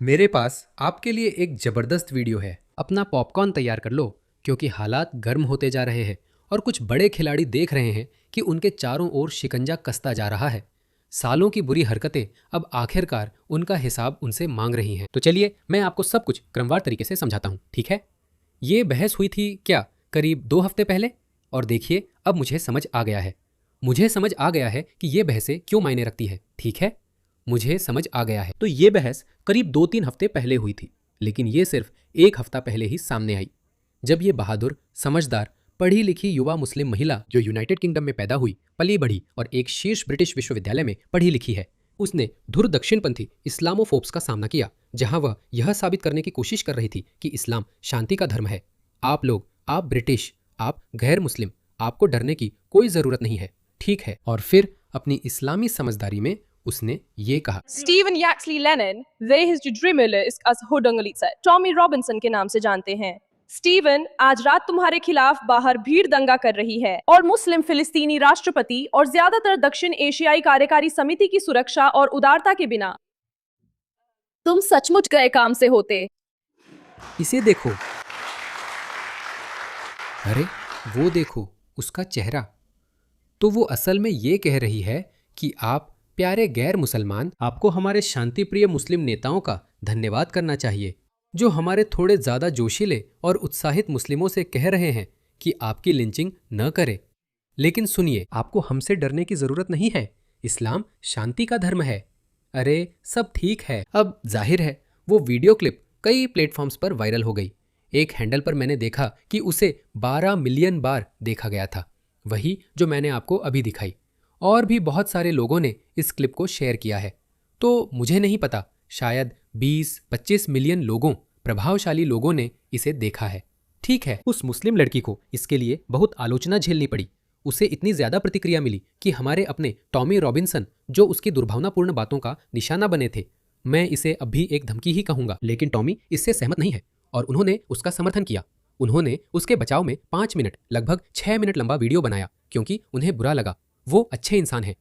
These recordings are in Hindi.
मेरे पास आपके लिए एक जबरदस्त वीडियो है। अपना पॉपकॉर्न तैयार कर लो क्योंकि हालात गर्म होते जा रहे हैं और कुछ बड़े खिलाड़ी देख रहे हैं कि उनके चारों ओर शिकंजा कसता जा रहा है। सालों की बुरी हरकतें अब आखिरकार उनका हिसाब उनसे मांग रही हैं। तो चलिए मैं आपको सब कुछ क्रमवार तरीके से समझाता हूँ, ठीक है? ये बहस हुई थी क्या, करीब 2 हफ्ते पहले। और देखिए अब मुझे समझ आ गया है। मुझे समझ आ गया है कि ये बहसें क्यों मायने रखती है, ठीक है? मुझे समझ आ गया है। तो ये बहस करीब 2-3 हफ्ते पहले हुई थी, लेकिन ये सिर्फ 1 हफ्ता पहले ही सामने आई, जब ये बहादुर, समझदार, पढ़ी लिखी युवा मुस्लिम महिला जो यूनाइटेड किंगडम में पैदा हुई, पली बढ़ी और एक शीर्ष ब्रिटिश विश्वविद्यालय में पढ़ी लिखी है, उसने धुर दक्षिणपंथी इस्लामोफोब्स का सामना किया, जहां वह यह साबित करने की कोशिश कर रही थी कि इस्लाम शांति का धर्म है। आप लोग, आप ब्रिटिश, आप गैर मुस्लिम, आपको डरने की कोई जरूरत नहीं है, ठीक है? और फिर अपनी इस्लामी समझदारी में उसने ये कहा, स्टीवन याक्सली लेनिन वे हिज ड्रीमर इस अस होडंगलीसा टॉमी रॉबिन्सन के नाम से जानते हैं। स्टीवन, आज रात तुम्हारे खिलाफ बाहर भीड़ दंगा कर रही है और मुस्लिम फिलिस्तीनी राष्ट्रपति और ज्यादातर दक्षिण एशियाई कार्यकारी समिति की सुरक्षा और उदारता के बिना तुम सचमुच गए काम से होते। इसे देखो, अरे वो देखो उसका चेहरा। तो वो असल में ये कह रही है कि आप प्यारे गैर मुसलमान, आपको हमारे शांतिप्रिय मुस्लिम नेताओं का धन्यवाद करना चाहिए, जो हमारे थोड़े ज़्यादा जोशीले और उत्साहित मुस्लिमों से कह रहे हैं कि आपकी लिंचिंग न करें। लेकिन सुनिए, आपको हमसे डरने की ज़रूरत नहीं है। इस्लाम शांति का धर्म है। अरे सब ठीक है। अब जाहिर है वो वीडियो क्लिप कई प्लेटफॉर्म्स पर वायरल हो गई। एक हैंडल पर मैंने देखा कि उसे 12 मिलियन बार देखा गया था, वही जो मैंने आपको अभी दिखाई। और भी बहुत सारे लोगों ने इस क्लिप को शेयर किया है। तो मुझे नहीं पता, शायद 20-25 मिलियन लोगों, प्रभावशाली लोगों ने इसे देखा है। ठीक है, उस मुस्लिम लड़की को इसके लिए बहुत आलोचना झेलनी पड़ी। उसे इतनी ज्यादा प्रतिक्रिया मिली कि हमारे अपने टॉमी रॉबिन्सन, जो उसकी दुर्भावनापूर्ण बातों का निशाना बने थे, मैं इसे अब भी एक धमकी ही कहूंगा, लेकिन टॉमी इससे सहमत नहीं है और उन्होंने उसका समर्थन किया। उन्होंने उसके बचाव में 5 मिनट, लगभग 6 मिनट लंबा वीडियो बनाया, क्योंकि उन्हें बुरा लगा। वो अच्छे इंसान हैं।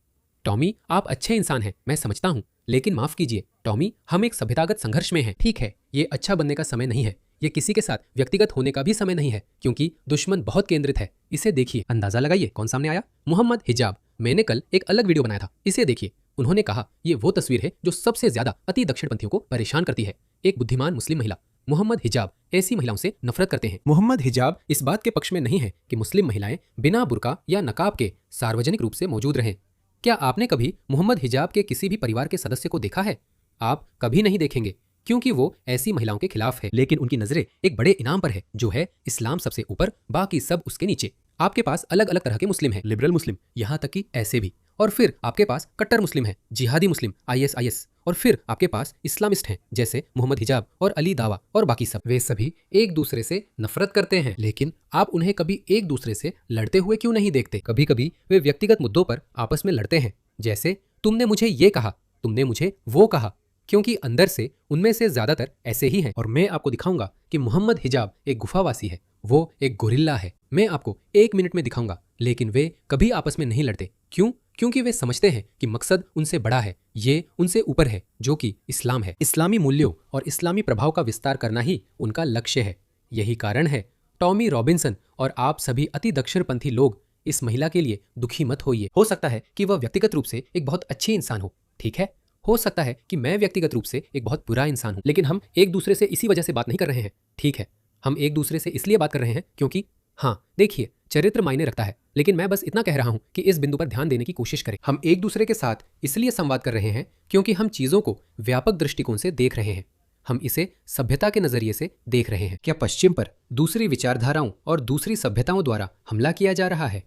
टॉमी, आप अच्छे इंसान हैं, मैं समझता हूं, लेकिन माफ कीजिए टॉमी, हम एक सभ्यतागत संघर्ष में हैं। ठीक है, ये अच्छा बनने का समय नहीं है। ये किसी के साथ व्यक्तिगत होने का भी समय नहीं है, क्योंकि दुश्मन बहुत केंद्रित है। इसे देखिए, अंदाजा लगाइए कौन सामने आया। मोहम्मद हिजाब। मैंने कल एक अलग वीडियो बनाया था, इसे देखिए। उन्होंने कहा ये वो तस्वीर है जो सबसे ज्यादा अति दक्षिणपंथियों को परेशान करती है। एक बुद्धिमान मुस्लिम महिला, मोहम्मद हिजाब, ऐसी महिलाओं से नफरत करते हैं। मोहम्मद हिजाब इस बात के पक्ष में नहीं है कि मुस्लिम महिलाएं बिना बुर्का या नकाब के सार्वजनिक रूप से मौजूद रहें। क्या आपने कभी मोहम्मद हिजाब के किसी भी परिवार के सदस्य को देखा है? आप कभी नहीं देखेंगे, क्योंकि वो ऐसी महिलाओं के खिलाफ है। लेकिन उनकी नजरें एक बड़े इनाम पर है, जो है इस्लाम सबसे ऊपर, बाकी सब उसके नीचे। आपके पास अलग अलग तरह के मुस्लिम हैं, लिबरल मुस्लिम, यहाँ तक कि ऐसे भी। और फिर आपके पास कट्टर मुस्लिम है, जिहादी मुस्लिम, ISIS। और फिर आपके पास इस्लामिस्ट हैं, जैसे मोहम्मद हिजाब और अली दावा और बाकी सब। वे सभी एक दूसरे से नफरत करते हैं, लेकिन आप उन्हें कभी एक दूसरे से लड़ते हुए क्यों नहीं देखते? कभी कभी वे व्यक्तिगत मुद्दों पर आपस में लड़ते हैं, जैसे तुमने मुझे ये कहा, तुमने मुझे वो कहा, क्योंकि अंदर से उनमें से ज्यादातर ऐसे ही हैं। और मैं आपको दिखाऊंगा कि मोहम्मद हिजाब एक गुफावासी है, वो एक गोरिल्ला है। मैं आपको 1 मिनट में दिखाऊंगा, लेकिन वे कभी आपस में नहीं लड़ते। क्यों? क्योंकि वे समझते हैं कि मकसद उनसे बड़ा है, ये उनसे ऊपर है, जो कि इस्लाम है। इस्लामी मूल्यों और इस्लामी प्रभाव का विस्तार करना ही उनका लक्ष्य है। यही कारण है टॉमी रॉबिन्सन और आप सभी अति दक्षिणपंथी लोग इस महिला के लिए दुखी मत होइए। हो सकता है कि वह व्यक्तिगत रूप से एक बहुत अच्छी इंसान हो, ठीक है? हो सकता है कि मैं व्यक्तिगत रूप से एक बहुत बुरा इंसान हूं, लेकिन हम एक दूसरे से इसी वजह से बात नहीं कर रहे हैं, ठीक है? हम एक दूसरे से इसलिए बात कर रहे हैं क्योंकि, हाँ देखिए, चरित्र मायने रखता है। लेकिन मैं बस इतना कह रहा हूं कि इस बिंदु पर ध्यान देने की कोशिश करें। हम एक दूसरे के साथ इसलिए संवाद कर रहे हैं क्योंकि हम चीजों को व्यापक दृष्टिकोण से देख रहे हैं। हम इसे सभ्यता के नजरिए से देख रहे हैं। क्या पश्चिम पर दूसरी विचारधाराओं और दूसरी सभ्यताओं द्वारा हमला किया जा रहा है?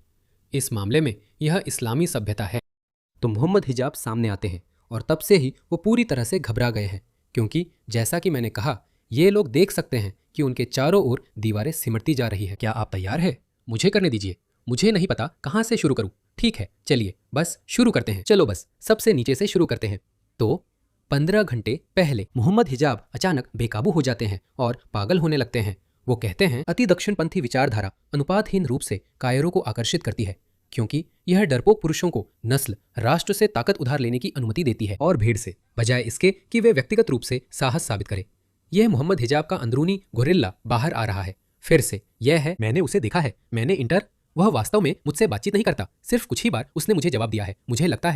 इस मामले में यह इस्लामी सभ्यता है। तो मोहम्मद हिजाब सामने आते हैं और तब से ही वो पूरी तरह से घबरा गए हैं, क्योंकि जैसा कि मैंने कहा, ये लोग देख सकते हैं कि उनके चारों ओर दीवारें सिमटती जा रही है। क्या आप तैयार हैं? मुझे करने दीजिए, मुझे नहीं पता कहाँ से शुरू करूँ। ठीक है, चलिए बस शुरू करते हैं। चलो बस सबसे नीचे से शुरू करते हैं। तो 15 घंटे पहले मोहम्मद हिजाब अचानक बेकाबू हो जाते हैं और पागल होने लगते हैं। वो कहते हैं अति दक्षिणपंथी विचारधारा अनुपातहीन रूप से कायरों को आकर्षित करती है। क्योंकि यह डरपोक पुरुषों को नस्ल राष्ट्र से ताकत उधार लेने की अनुमति देती है और भीड़ से, बजाय इसके कि वे व्यक्तिगत रूप से साहस साबित करे। यह मोहम्मद हिजाब का अंदरूनी गोरिल्ला बाहर आ रहा है। फिर से यह है, मैंने उसे देखा है, वह वास्तव में मुझसे बातचीत नहीं करता। सिर्फ कुछ ही बार उसने मुझे जवाब दिया है। मुझे लगता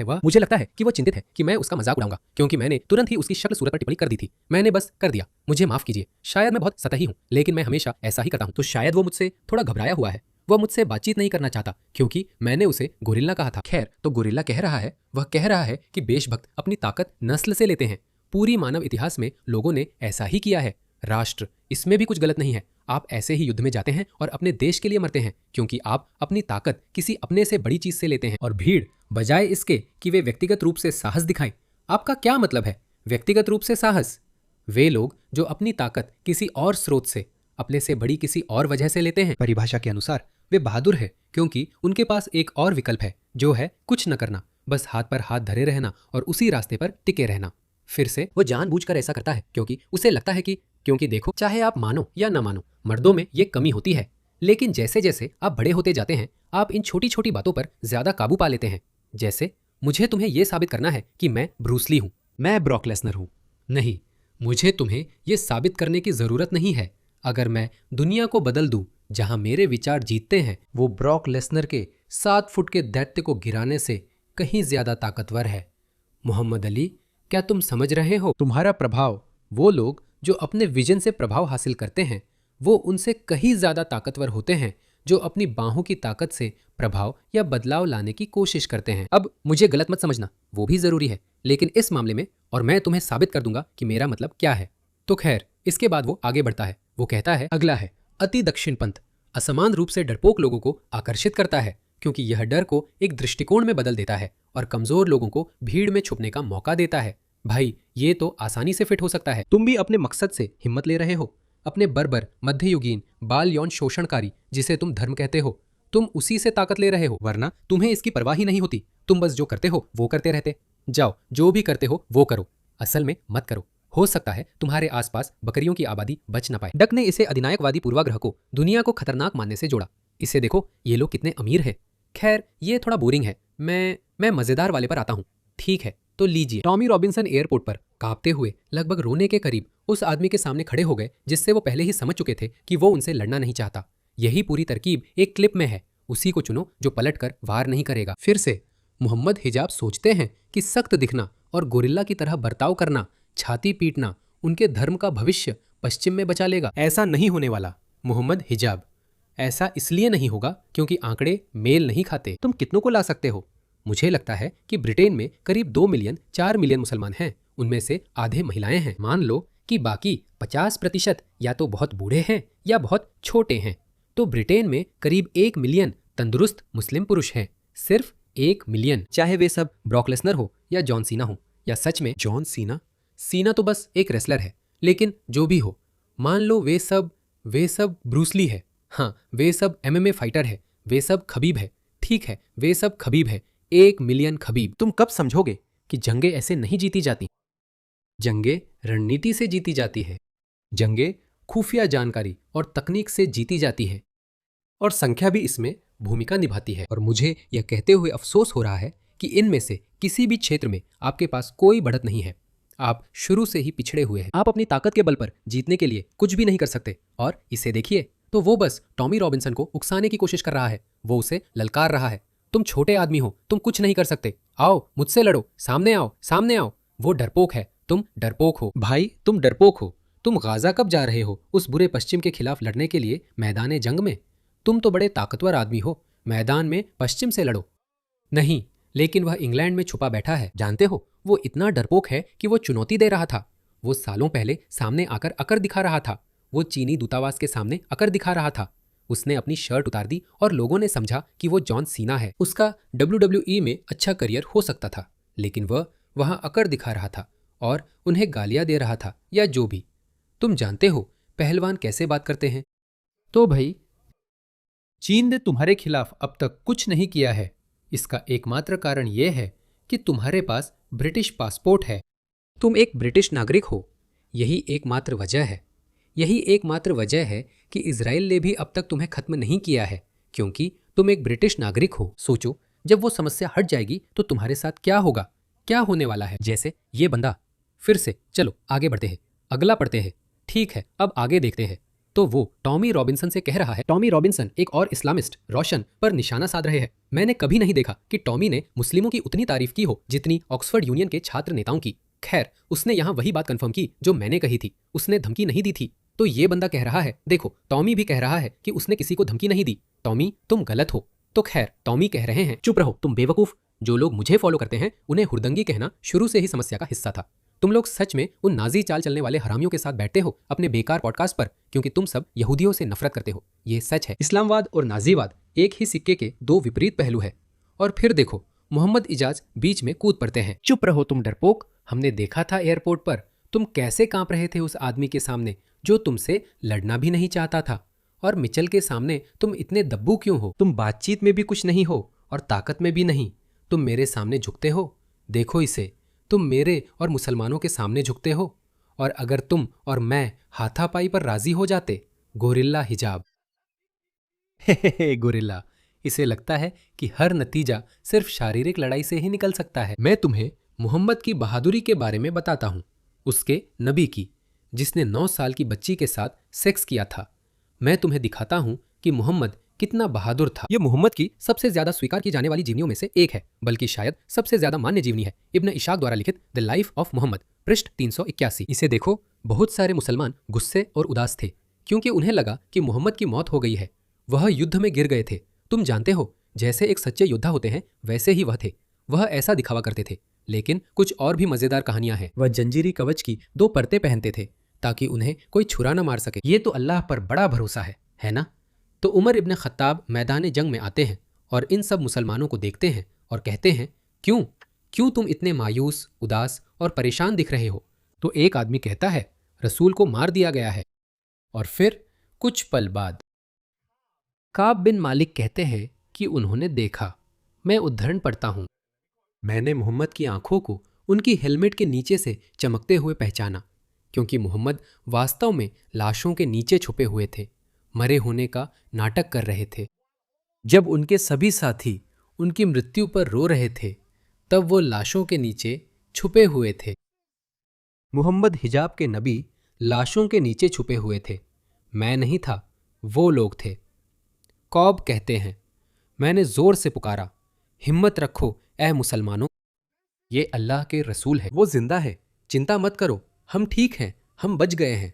है कि वह चिंतित है कि मैं उसका मजाक उड़ाऊंगा, क्योंकि मैंने तुरंत ही उसकी शक्ल सूरत पर टिप्पणी कर दी थी। मैंने बस कर दिया। मुझे माफ कीजिए, शायद मैं बहुत सतही हूँ, लेकिन मैं हमेशा ऐसा ही करता हूँ। तो शायद वो मुझसे थोड़ा घबराया हुआ है। वह मुझसे बातचीत नहीं करना चाहता क्योंकि मैंने उसे गोरिल्ला कहा था। खैर, तो गोरिल्ला कह रहा है, वह कह रहा है कि देशभक्त अपनी ताकत नस्ल से लेते हैं। पूरी मानव इतिहास में लोगों ने ऐसा ही किया है। राष्ट्र, इसमें भी कुछ गलत नहीं है। आप ऐसे ही युद्ध में जाते हैं और अपने देश के लिए मरते हैं, क्योंकि आप अपनी ताकत किसी अपने से बड़ी चीज से लेते हैं। और भीड़, बजाय इसके कि वे व्यक्तिगत रूप से साहस दिखाएं। आपका क्या मतलब है व्यक्तिगत रूप से साहस? वे लोग जो अपनी ताकत किसी और स्रोत से, अपने से बड़ी किसी और वजह से लेते हैं, परिभाषा के अनुसार वे बहादुर है, क्योंकि उनके पास एक और विकल्प है, जो है कुछ न करना, बस हाथ पर हाथ धरे रहना और उसी रास्ते पर टिके रहना। फिर से वो जानबूझकर ऐसा करता है क्योंकि उसे लगता है कि, क्योंकि देखो, चाहे आप मानो या ना मानो, मर्दों में ये कमी होती है। लेकिन जैसे जैसे आप बड़े होते जाते हैं, आप इन छोटी छोटी बातों पर ज्यादा काबू पा लेते हैं। जैसे, मुझे तुम्हें यह साबित करना है कि मैं ब्रूस ली हूं, मैं ब्रॉक लेसनर हूं। नहीं, मुझे तुम्हें यह साबित करने की जरूरत नहीं है। अगर मैं दुनिया को बदल दूं जहां मेरे विचार जीतते हैं, वो ब्रॉक लेसनर के 7 फुट के दैत्य को गिराने से कहीं ज्यादा ताकतवर है। मोहम्मद अली, क्या तुम समझ रहे हो? तुम्हारा प्रभाव, वो लोग जो अपने विजन से प्रभाव हासिल करते हैं, वो उनसे कहीं ज्यादा ताकतवर होते हैं जो अपनी बाहों की ताकत से प्रभाव या बदलाव लाने की कोशिश करते हैं। अब मुझे गलत मत समझना, वो भी जरूरी है, लेकिन इस मामले में, और मैं तुम्हें साबित कर दूंगा कि मेरा मतलब क्या है। तो खैर, इसके बाद वो आगे बढ़ता है। वो कहता है, अगला है अति दक्षिण पंथ। असमान रूप से डरपोक लोगों को आकर्षित करता है, क्योंकि यह डर को एक दृष्टिकोण में बदल देता है और कमजोर लोगों को भीड़ में छुपने का मौका देता है। भाई, ये तो आसानी से फिट हो सकता है। तुम भी अपने मकसद से हिम्मत ले रहे हो। अपने बर्बर, मध्ययुगीन, बाल यौन शोषणकारी, जिसे तुम धर्म कहते हो, तुम उसी से ताकत ले रहे हो, वरना तुम्हें इसकी परवाह ही नहीं होती। तुम बस जो करते हो वो करते रहते। जाओ, जो भी करते हो वो करो, असल में मत करो। हो सकता है तुम्हारे आसपास बकरियों की आबादी बच ना पाए। डक ने इसे अधिनायकवादी पूर्वाग्रह को दुनिया को खतरनाक मानने से जोड़ा। इसे देखो, ये लोग कितने अमीर हैं। खैर, ये थोड़ा बोरिंग है। मैं मजेदार वाले पर आता हूँ। ठीक है, तो लीजिए। टॉमी रॉबिन्सन एयरपोर्ट पर कांपते हुए, लगभग रोने के करीब, उस आदमी के सामने खड़े हो गए जिससे वो पहले ही समझ चुके थे कि वो उनसे लड़ना नहीं चाहता। यही पूरी तरकीब एक क्लिप में है। उसी को चुनो जो पलटकर वार नहीं करेगा। फिर से मोहम्मद हिजाब सोचते हैं कि सख्त दिखना और गोरिल्ला की तरह बर्ताव करना, छाती पीटना, उनके धर्म का भविष्य पश्चिम में बचा लेगा। ऐसा नहीं होने वाला मोहम्मद हिजाब। ऐसा इसलिए नहीं होगा क्योंकि आंकड़े मेल नहीं खाते। तुम कितनों को ला सकते हो? मुझे लगता है कि ब्रिटेन में करीब 2 मिलियन 4 मिलियन मुसलमान हैं। उनमें से आधे महिलाएं हैं। मान लो कि बाकी 50% या तो बहुत बूढ़े हैं या बहुत छोटे हैं। तो ब्रिटेन में करीब 1 मिलियन तंदुरुस्त मुस्लिम पुरुष हैं। सिर्फ 1 मिलियन। चाहे वे सब ब्रॉक लेसनर हो या जॉन सीना हो, या सच में जॉन सीना तो बस एक रेसलर है। लेकिन जो भी हो, मान लो वे सब ब्रूस ली है। हाँ, वे सब MMA फाइटर है। वे सब खबीब है। ठीक है, वे सब खबीब है। 1 मिलियन खबीब। तुम कब समझोगे कि जंगें ऐसे नहीं जीती जाती? जंगें रणनीति से जीती जाती है। जंगें खुफिया जानकारी और तकनीक से जीती जाती है, और संख्या भी इसमें भूमिका निभाती है। और मुझे यह कहते हुए अफसोस हो रहा है कि इनमें से किसी भी क्षेत्र में आपके पास कोई बढ़त नहीं है। आप शुरू से ही पिछड़े हुए हैं। आप अपनी ताकत के बल पर जीतने के लिए कुछ भी नहीं कर सकते। और इसे देखिए, तो वो बस टॉमी रॉबिन्सन को उकसाने की कोशिश कर रहा है। वो उसे ललकार रहा है, तुम छोटे आदमी हो, तुम कुछ नहीं कर सकते, आओ मुझसे लड़ो, सामने आओ। वो डरपोक है, तुम डरपोक हो। भाई, तुम डरपोक हो। तुम गाजा कब जा रहे हो उस बुरे पश्चिम के खिलाफ लड़ने के लिए मैदान जंग में? तुम तो बड़े ताकतवर आदमी हो, मैदान में पश्चिम से लड़ो। नहीं, लेकिन वह इंग्लैंड में छुपा बैठा है। जानते हो, वो इतना डरपोक है कि वो चुनौती दे रहा था। वो सालों पहले सामने आकर अकड़ दिखा रहा था। वो चीनी दूतावास के सामने अकड़ दिखा रहा था। उसने अपनी शर्ट उतार दी और लोगों ने समझा कि वो जॉन सीना है। उसका WWE में अच्छा करियर हो सकता था, लेकिन वह वहां अकड़ दिखा रहा था और उन्हें गालियां दे रहा था, या जो भी। तुम जानते हो पहलवान कैसे बात करते हैं? तो भाई, चीन ने तुम्हारे खिलाफ अब तक कुछ नहीं किया है। इसका एकमात्र कारण यह है कि तुम्हारे पास ब्रिटिश पासपोर्ट है। तुम एक ब्रिटिश नागरिक हो। यही एकमात्र वजह है कि इजराइल ने भी अब तक तुम्हें खत्म नहीं किया है, क्योंकि तुम एक ब्रिटिश नागरिक हो। सोचो, जब वो समस्या हट जाएगी तो तुम्हारे साथ क्या होगा, क्या होने वाला है। जैसे ये बंदा, फिर से चलो आगे बढ़ते हैं, अगला पढ़ते हैं। ठीक है, अब आगे देखते हैं। तो वो टॉमी रॉबिन्सन से कह रहा है। टॉमी रॉबिन्सन एक और इस्लामिस्ट रोशन पर निशाना साध रहे हैं। मैंने कभी नहीं देखा कि टॉमी ने मुस्लिमों की उतनी तारीफ की हो जितनी ऑक्सफोर्ड यूनियन के छात्र नेताओं की। खैर, उसने यहाँ वही बात कंफर्म की जो मैंने कही थी, उसने धमकी नहीं दी थी। तो ये बंदा कह रहा है, देखो टॉमी भी कह रहा है कि उसने किसी को धमकी नहीं दी। टॉमी, तुम गलत हो। तो खैर, टॉमी कह रहे हैं, चुप रहो तुम बेवकूफ। जो लोग मुझे फॉलो करते हैं उन्हें हुड़दंगी कहना शुरू से ही समस्या का हिस्सा था। तुम लोग सच में उन नाजी चाल चलने वाले हरामियों के साथ बैठते हो अपने बेकार पॉडकास्ट पर, क्योंकि तुम सब यहूदियों से नफरत करते हो। ये सच है। इस्लामवाद और नाजीवाद एक ही सिक्के के दो विपरीत पहलू है। और फिर देखो, मोहम्मद इजाज बीच में कूद पड़ते हैं। चुप रहो तुम डरपोक। हमने देखा था एयरपोर्ट पर तुम कैसे कांप रहे थे उस आदमी के सामने जो तुमसे लड़ना भी नहीं चाहता था। और मिचल के सामने तुम इतने दब्बू क्यों हो? तुम बातचीत में भी कुछ नहीं हो और ताकत में भी नहीं। तुम मेरे सामने झुकते हो। देखो इसे, तुम मेरे और मुसलमानों के सामने झुकते हो। और अगर तुम और मैं हाथापाई पर राजी हो जाते, गोरिल्ला हिजाब। गोरिल्ला, इसे लगता है कि हर नतीजा सिर्फ शारीरिक लड़ाई से ही निकल सकता है। मैं तुम्हें मोहम्मद की बहादुरी के बारे में बताता हूँ, उसके नबी की, जिसने 9 साल की बच्ची के साथ सेक्स किया था। मैं तुम्हें दिखाता हूँ कि मोहम्मद कितना बहादुर था। यह मोहम्मद की सबसे ज्यादा स्वीकार की जाने वाली जीवनियों में से एक है, बल्कि शायद सबसे ज्यादा मान्य जीवनी है। इब्न इशाक द्वारा लिखित द लाइफ ऑफ मोहम्मद, पृष्ठ 381। इसे देखो। बहुत सारे मुसलमान गुस्से और उदास थे क्योंकि उन्हें लगा कि मोहम्मद की मौत हो गई है। वह युद्ध में गिर गए थे। तुम जानते हो, जैसे एक सच्चे योद्धा होते हैं वैसे ही वह थे। वह ऐसा दिखावा करते थे। लेकिन कुछ और भी मजेदार कहानियां हैं। वह जंजीरी कवच की 2 परतें पहनते थे ताकि उन्हें कोई छुरा न मार सके। ये तो अल्लाह पर बड़ा भरोसा है ना? तो उमर इब्न खत्ताब मैदान जंग में आते हैं और इन सब मुसलमानों को देखते हैं और कहते हैं, क्यों तुम इतने मायूस, उदास और परेशान दिख रहे हो? तो एक आदमी कहता है, रसूल को मार दिया गया है। और फिर कुछ पल बाद काब बिन मालिक कहते हैं कि उन्होंने देखा। मैं उद्धरण पढ़ता हूं, मैंने मोहम्मद की आंखों को उनकी हेलमेट के नीचे से चमकते हुए पहचाना, क्योंकि मोहम्मद वास्तव में लाशों के नीचे छुपे हुए थे, मरे होने का नाटक कर रहे थे। जब उनके सभी साथी उनकी मृत्यु पर रो रहे थे, तब वो लाशों के नीचे छुपे हुए थे। मोहम्मद हिजाब के नबी लाशों के नीचे छुपे हुए थे। मैं नहीं था, वो लोग थे। कौब कहते हैं, मैंने जोर से पुकारा, हिम्मत रखो ऐ मुसलमानों, ये अल्लाह के रसूल है, वो जिंदा है, चिंता मत करो, हम ठीक हैं, हम बच गए हैं।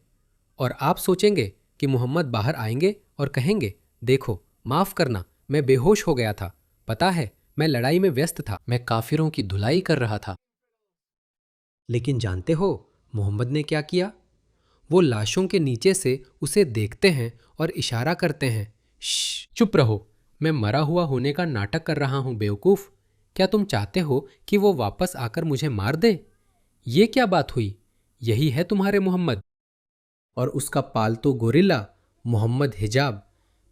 और आप सोचेंगे कि मोहम्मद बाहर आएंगे और कहेंगे, देखो माफ करना, मैं बेहोश हो गया था, पता है मैं लड़ाई में व्यस्त था, मैं काफिरों की धुलाई कर रहा था। लेकिन जानते हो मोहम्मद ने क्या किया? वो लाशों के नीचे से उसे देखते हैं और इशारा करते हैं, श्श, चुप रहो, मैं मरा हुआ होने का नाटक कर रहा हूं बेवकूफ। क्या तुम चाहते हो कि वो वापस आकर मुझे मार दे? ये क्या बात हुई? यही है तुम्हारे मोहम्मद। और उसका पालतू गोरिल्ला मोहम्मद हिजाब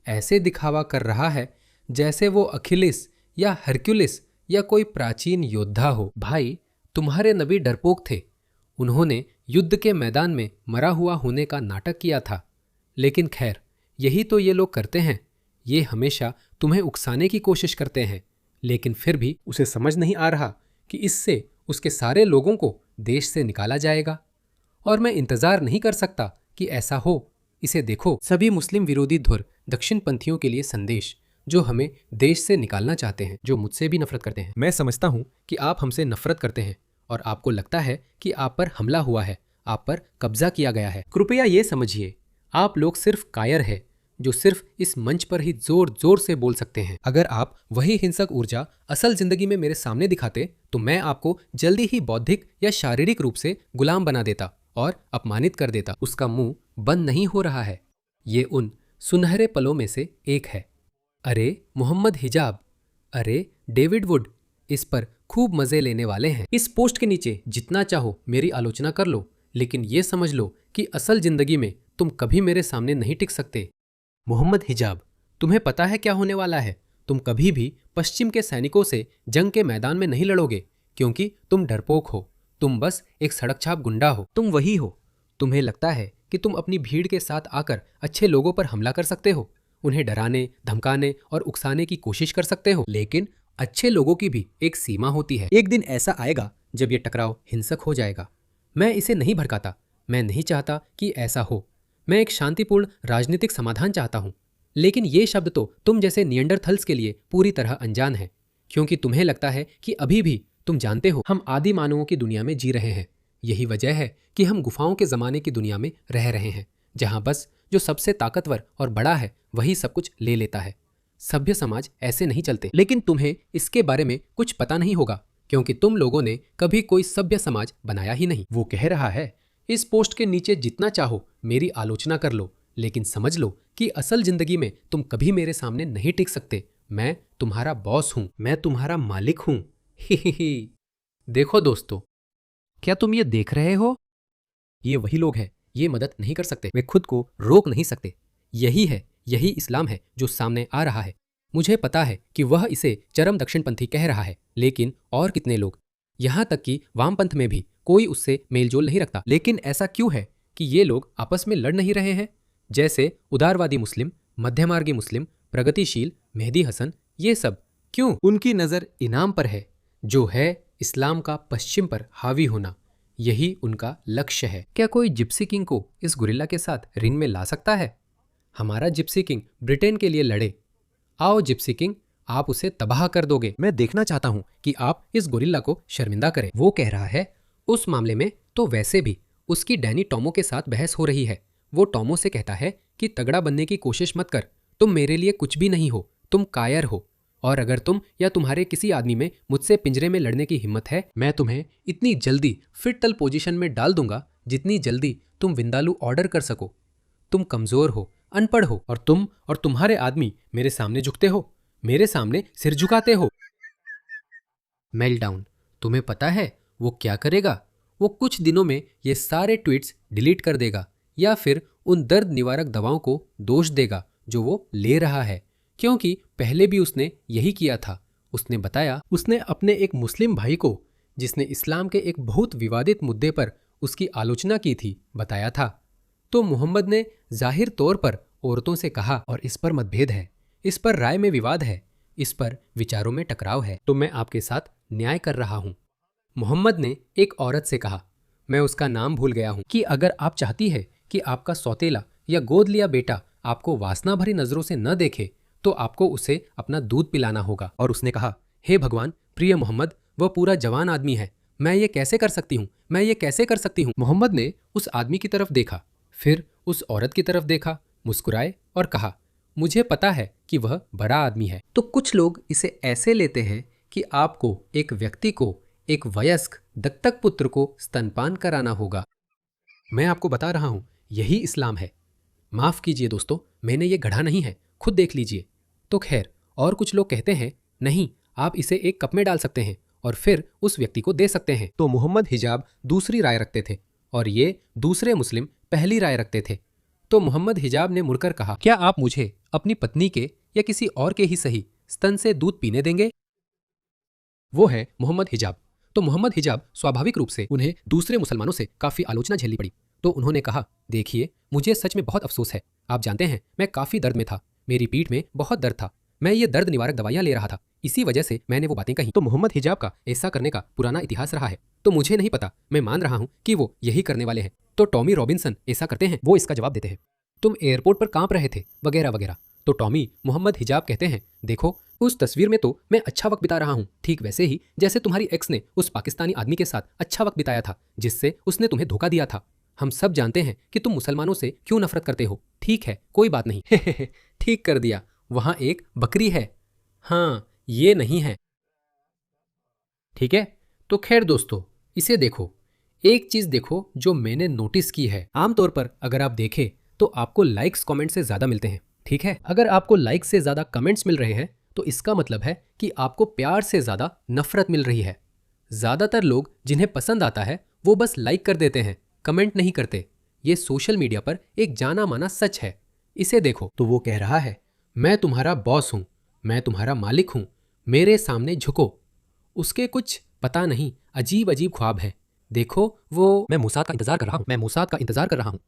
ऐसे दिखावा कर रहा है जैसे वो अखिलिस या हरक्युलिस या कोई प्राचीन योद्धा हो। भाई, तुम्हारे नबी डरपोक थे। उन्होंने युद्ध के मैदान में मरा हुआ होने का नाटक किया था। लेकिन खैर, यही तो ये लोग करते हैं। ये हमेशा तुम्हें उकसाने की कोशिश करते हैं, लेकिन फिर भी उसे समझ नहीं आ रहा कि इससे उसके सारे लोगों को देश से निकाला जाएगा। और मैं इंतजार नहीं कर सकता कि ऐसा हो। इसे देखो, सभी मुस्लिम विरोधी धुर दक्षिण पंथियों के लिए संदेश, जो हमें देश से निकालना चाहते हैं, जो मुझसे भी नफरत करते हैं। मैं समझता हूं कि आप हमसे नफरत करते हैं और आपको लगता है कि आप पर हमला हुआ है, आप पर कब्जा किया गया है। कृपया ये समझिए, आप लोग सिर्फ कायर है जो सिर्फ इस मंच पर ही जोर जोर से बोल सकते हैं। अगर आप वही हिंसक ऊर्जा असल जिंदगी में मेरे सामने दिखाते तो मैं आपको जल्दी ही बौद्धिक या शारीरिक रूप से गुलाम बना देता और अपमानित कर देता। उसका मुंह बंद नहीं हो रहा है। ये उन सुनहरे पलों में से एक है। अरे मोहम्मद हिजाब, अरे डेविड वुड इस पर खूब मजे लेने वाले हैं। इस पोस्ट के नीचे जितना चाहो मेरी आलोचना कर लो, लेकिन ये समझ लो कि असल जिंदगी में तुम कभी मेरे सामने नहीं टिक सकते। मोहम्मद हिजाब, तुम्हें पता है क्या होने वाला है? तुम कभी भी पश्चिम के सैनिकों से जंग के मैदान में नहीं लड़ोगे, क्योंकि तुम डरपोक हो। तुम बस एक सड़क छाप गुंडा हो। तुम वही हो। तुम्हें लगता है कि तुम अपनी भीड़ के साथ आकर अच्छे लोगों पर हमला कर सकते हो, उन्हें डराने, धमकाने और उकसाने की कोशिश कर सकते हो, लेकिन अच्छे लोगों की भी एक सीमा होती है। एक दिन ऐसा आएगा जब ये टकराव हिंसक हो जाएगा। मैं इसे नहीं भड़काता, मैं नहीं चाहता कि ऐसा हो। मैं एक शांतिपूर्ण राजनीतिक समाधान चाहता हूँ। लेकिन ये शब्द तो तुम जैसे नियंडरथल्स के लिए पूरी तरह अनजान है, क्योंकि तुम्हें लगता है कि अभी भी तुम जानते हो हम आदि मानवों की दुनिया में जी रहे हैं। यही वजह है कि हम गुफाओं के ज़माने की दुनिया में रह रहे हैं, जहाँ बस जो सबसे ताकतवर और बड़ा है वही सब कुछ ले लेता है। सभ्य समाज ऐसे नहीं चलते। लेकिन तुम्हें इसके बारे में कुछ पता नहीं होगा, क्योंकि तुम लोगों ने कभी कोई सभ्य समाज बनाया ही नहीं। वो कह रहा है, इस पोस्ट के नीचे जितना चाहो मेरी आलोचना कर लो, लेकिन समझ लो कि असल जिंदगी में तुम कभी मेरे सामने नहीं टिक सकते। मैं तुम्हारा बॉस हूं, मैं तुम्हारा मालिक हूं। ही। देखो दोस्तों, क्या तुम ये देख रहे हो? ये वही लोग हैं, ये मदद नहीं कर सकते, वे खुद को रोक नहीं सकते। यही इस्लाम है जो सामने आ रहा है। मुझे पता है कि वह इसे चरम दक्षिणपंथी कह रहा है, लेकिन और कितने लोग, यहाँ तक कि वामपंथ में भी कोई उससे मेलजोल नहीं रखता। लेकिन ऐसा क्यों है कि ये लोग आपस में लड़ नहीं रहे हैं? जैसे उदारवादी मुस्लिम, मध्यमार्गी मुस्लिम, प्रगतिशील, मेहदी हसन, ये सब क्यों? उनकी नज़र इनाम पर है, जो है इस्लाम का पश्चिम पर हावी होना। यही उनका लक्ष्य है। क्या कोई जिप्सी किंग को इस गुरिल्ला के साथ रिंग में ला सकता है? हमारा जिप्सी किंग ब्रिटेन के लिए लड़े। आओ जिप्सी किंग, आप उसे तबाह कर दोगे। मैं देखना चाहता हूं कि आप इस गुरिल्ला को शर्मिंदा करें। वो कह रहा है, उस मामले में तो वैसे भी उसकी डैनी टॉमो के साथ बहस हो रही है। वो टॉमो से कहता है कि तगड़ा बनने की कोशिश मत कर, तुम मेरे लिए कुछ भी नहीं हो, तुम कायर हो। और अगर तुम या तुम्हारे किसी आदमी में मुझसे पिंजरे में लड़ने की हिम्मत है, मैं तुम्हें इतनी जल्दी फिटल पोजीशन में डाल दूंगा जितनी जल्दी तुम विंदालू ऑर्डर कर सको। तुम कमजोर हो, अनपढ़ हो, और तुम और तुम्हारे आदमी मेरे सामने झुकते हो, मेरे सामने सिर झुकाते हो। मेल्टडाउन। तुम्हें पता है वो क्या करेगा? वो कुछ दिनों में ये सारे ट्वीट्स डिलीट कर देगा, या फिर उन दर्द निवारक दवाओं को दोष देगा जो वो ले रहा है, क्योंकि पहले भी उसने यही किया था। उसने बताया, उसने अपने एक मुस्लिम भाई को, जिसने इस्लाम के एक बहुत विवादित मुद्दे पर उसकी आलोचना की थी, बताया था। तो मोहम्मद ने जाहिर तौर पर औरतों से कहा, और इस पर मतभेद है, इस पर राय में विवाद है, इस पर विचारों में टकराव है, तो मैं आपके साथ न्याय कर रहा हूं। मोहम्मद ने एक औरत से कहा, मैं उसका नाम भूल गया हूं, कि अगर आप चाहती है कि आपका सौतेला या गोद लिया बेटा आपको वासना भरी नजरों से न देखे, तो आपको उसे अपना दूध पिलाना होगा। और उसने कहा, हे भगवान, प्रिय मोहम्मद, वह पूरा जवान आदमी है, मैं ये कैसे कर सकती हूँ, मैं ये कैसे कर सकती हूँ। मोहम्मद ने उस आदमी की तरफ देखा, फिर उस औरत की तरफ देखा, मुस्कुराए और कहा, मुझे पता है कि वह बड़ा आदमी है। तो कुछ लोग इसे ऐसे लेते हैं कि आपको एक व्यक्ति को, एक वयस्क दत्तक पुत्र को स्तनपान कराना होगा। मैं आपको बता रहा हूं, यही इस्लाम है। माफ कीजिए दोस्तों, मैंने ये गढ़ा नहीं है, खुद देख लीजिए। तो खैर, और कुछ लोग कहते हैं, नहीं, आप इसे एक कप में डाल सकते हैं और फिर उस व्यक्ति को दे सकते हैं। तो मोहम्मद हिजाब दूसरी राय रखते थे और ये दूसरे मुस्लिम पहली राय रखते थे। तो मोहम्मद हिजाब ने मुड़कर कहा, क्या आप मुझे अपनी पत्नी के या किसी और के ही सही स्तन से दूध पीने देंगे? वो है मोहम्मद हिजाब। तो मोहम्मद हिजाब स्वाभाविक रूप से उन्हें दूसरे मुसलमानों से काफी आलोचना झेलनी पड़ी। तो उन्होंने कहा, देखिए, मुझे सच में बहुत अफसोस है। आप जानते हैं, मैं काफी दर्द में था, मेरी पीठ में बहुत दर्द था, मैं ये दर्द निवारक दवाइयां ले रहा था, इसी वजह से मैंने वो बातें कही। तो मोहम्मद हिजाब का ऐसा करने का पुराना इतिहास रहा है, तो मुझे नहीं पता, मैं मान रहा हूं कि वो यही करने वाले हैं। तो टॉमी रॉबिन्सन ऐसा करते हैं, वो इसका जवाब देते हैं, तुम एयरपोर्ट पर कांप रहे थे, वगैरह वगैरह। तो टॉमी मोहम्मद हिजाब कहते हैं, देखो, उस तस्वीर में तो मैं अच्छा वक्त बिता रहा हूँ, ठीक वैसे ही जैसे तुम्हारी एक्स ने उस पाकिस्तानी आदमी के साथ अच्छा वक्त बिताया था, जिससे उसने तुम्हें धोखा दिया था। हम सब जानते हैं कि तुम मुसलमानों से क्यों नफरत करते हो। ठीक है, कोई बात नहीं। ठीक कर दिया, वहां एक बकरी है। हाँ, ये नहीं है। ठीक है, तो खैर दोस्तों, इसे देखो, एक चीज देखो जो मैंने नोटिस की है। आमतौर पर अगर आप देखें तो आपको लाइक्स कमेंट से ज्यादा मिलते हैं, ठीक है। अगर आपको लाइक्स से ज्यादा कमेंट्स मिल रहे हैं तो इसका मतलब है कि आपको प्यार से ज्यादा नफरत मिल रही है। ज्यादातर लोग जिन्हें पसंद आता है वो बस लाइक कर देते हैं, कमेंट नहीं करते। ये सोशल मीडिया पर एक जाना माना सच है। इसे देखो, तो वो कह रहा है, मैं तुम्हारा बॉस हूं, मैं तुम्हारा मालिक हूं, मेरे सामने झुको। उसके कुछ पता नहीं अजीब अजीब ख्वाब हैं। देखो, वो, मैं मोसाद का इंतजार कर रहा हूं, मैं मोसाद का इंतजार कर रहा हूं।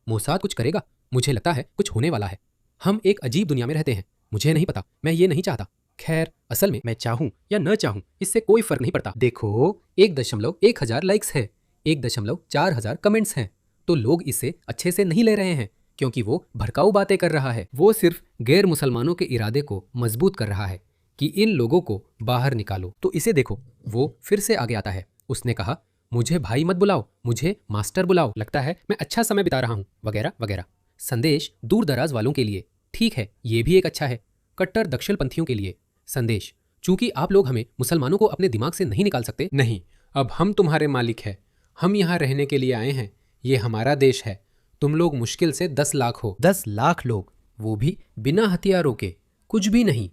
मोसाद कुछ करेगा, मुझे लगता है कुछ होने वाला है। हम एक अजीब दुनिया में रहते हैं। मुझे नहीं पता, मैं ये नहीं चाहता। खैर, असल में मैं चाहूं या न चाहूं इससे कोई फर्क नहीं पड़ता। देखो, 1.1000 लाइक्स है, 1.4000 कमेंट्स हैं, तो लोग इसे अच्छे से नहीं ले रहे हैं क्योंकि वो भड़काऊ बातें कर रहा है। वो सिर्फ गैर मुसलमानों के इरादे को मजबूत कर रहा है कि इन लोगों को बाहर निकालो। तो इसे देखो, वो फिर से आगे आता है। उसने कहा, मुझे भाई मत बुलाओ, मुझे मास्टर बुलाओ, लगता है मैं अच्छा समय बिता रहा हूँ, वगैरह वगैरह। संदेश दूर दराज वालों के लिए, ठीक है, ये भी एक अच्छा है। कट्टर दक्षिणपंथियों के लिए संदेश, चूंकि आप लोग हमें मुसलमानों को अपने दिमाग से नहीं निकाल सकते। नहीं, अब हम तुम्हारे मालिक हैं, हम यहाँ रहने के लिए आए हैं, ये हमारा देश है। तुम लोग मुश्किल से 10 लाख हो। 10 लाख लोग, वो भी बिना हथियारों के, कुछ भी नहीं।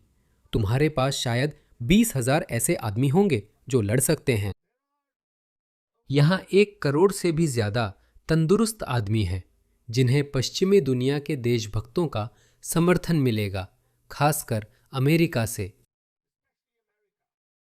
तुम्हारे पास शायद 20,000 ऐसे आदमी होंगे जो लड़ सकते हैं। यहाँ 1 करोड़ से भी ज्यादा तंदुरुस्त आदमी हैं जिन्हें पश्चिमी दुनिया के देशभक्तों का समर्थन मिलेगा, खासकर अमेरिका से।